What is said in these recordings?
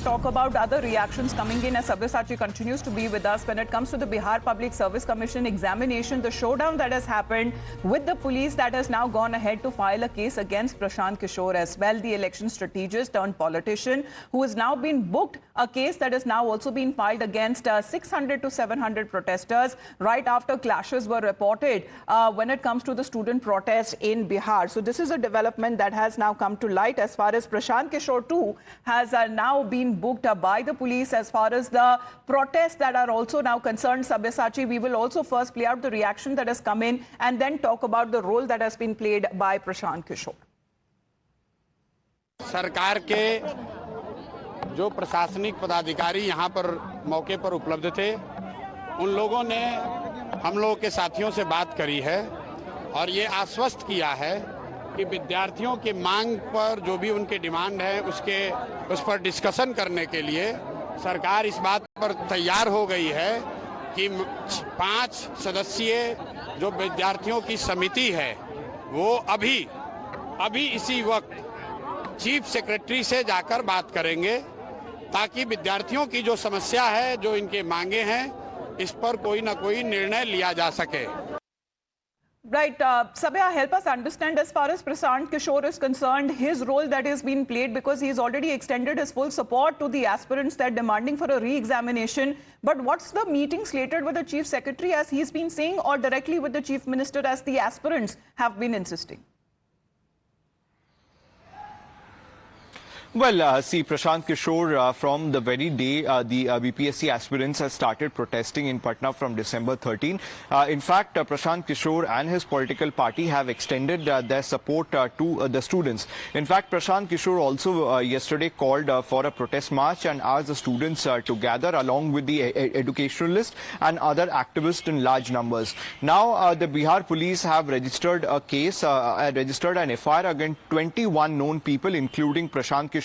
talk about other reactions coming in as Sabyasachi continues to be with us when it comes to the Bihar Public Service Commission examination, the showdown that has happened with the police that has now gone ahead to file a case against Prashant Kishore as well, the election strategist turned politician who has now been booked, a case that has now also been filed against 600 to 700 protesters right after clashes were reported when it comes to the student protest in Bihar. So this is a development that has now come to light as far as Prashant Kishore too has now been booked by the police. As far as the protests that are also now concerned, Sabyasachi, we will also first play out the reaction that has come in and then talk about the role that has been played by Prashant Kishore. सरकार के जो प्रशासनिक पदाधिकारी यहाँ पर मौके पर उपलब्ध थे, उन लोगों ने हम लोगों के साथियों से बात करी है और ये आश्वस्त किया है कि विद्यार्थियों की मांग पर जो भी उनके डिमांड है उस पर डिस्कशन करने के लिए सरकार इस बात पर तैयार हो गई है कि 5 सदस्यीय जो विद्यार्थियों की समिति है वो अभी इसी वक्त चीफ सेक्रेटरी से जाकर बात करेंगे ताकि विद्यार्थियों की जो समस्या है, जो इनके मांगे हैं, इस पर कोई ना कोई निर्णय लिया जा सके। Right, Sabya, help us understand as far as Prashant Kishore is concerned, his role that has been played, because he's already extended his full support to the aspirants that are demanding for a re-examination. But what's the meeting slated with the Chief Secretary as he's been saying, or directly with the Chief Minister as the aspirants have been insisting? Well, see, Prashant Kishore, from the very day the BPSC aspirants have started protesting in Patna from December 13. In fact, Prashant Kishore and his political party have extended their support to the students. In fact, Prashant Kishore also yesterday called for a protest march and asked the students to gather along with the educationalists and other activists in large numbers. Now, the Bihar police have registered a case, registered an FIR against 21 known people, including Prashant Kishore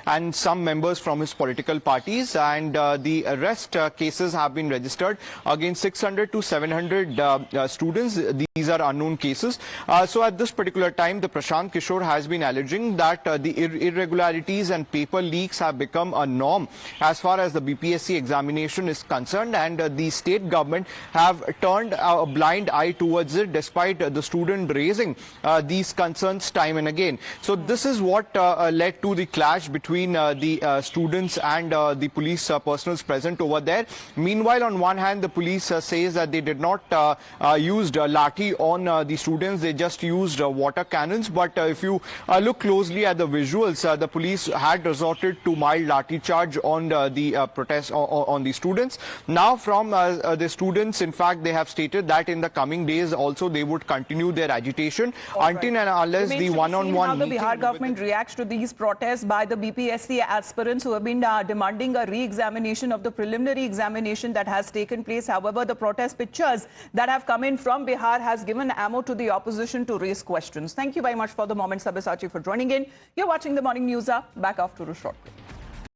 and some members from his political parties, and the arrest cases have been registered against 600 to 700 students. These are unknown cases. So at this particular time, the Prashant Kishore has been alleging that the irregularities and paper leaks have become a norm as far as the BPSC examination is concerned, and the state government have turned a blind eye towards it despite the student raising these concerns time and again. So this is what led to the clash between the students and the police personnel present over there. Meanwhile, on one hand, the police says that they did not use lathi on the students, they just used water cannons. But if you look closely at the visuals, the police had resorted to mild lathi charge on the protest on the students. Now from the students, in fact, they have stated that in the coming days also they would continue their agitation until and unless the one-on-one how the Bihar government reacts to these protests by the BPSC aspirants who have been demanding a re-examination of the preliminary examination that has taken place. However, the protest pictures that have come in from Bihar has given ammo to the opposition to raise questions. Thank you very much for the moment, Sabyasachi, for joining in. You're watching the Morning News. Back after a short break.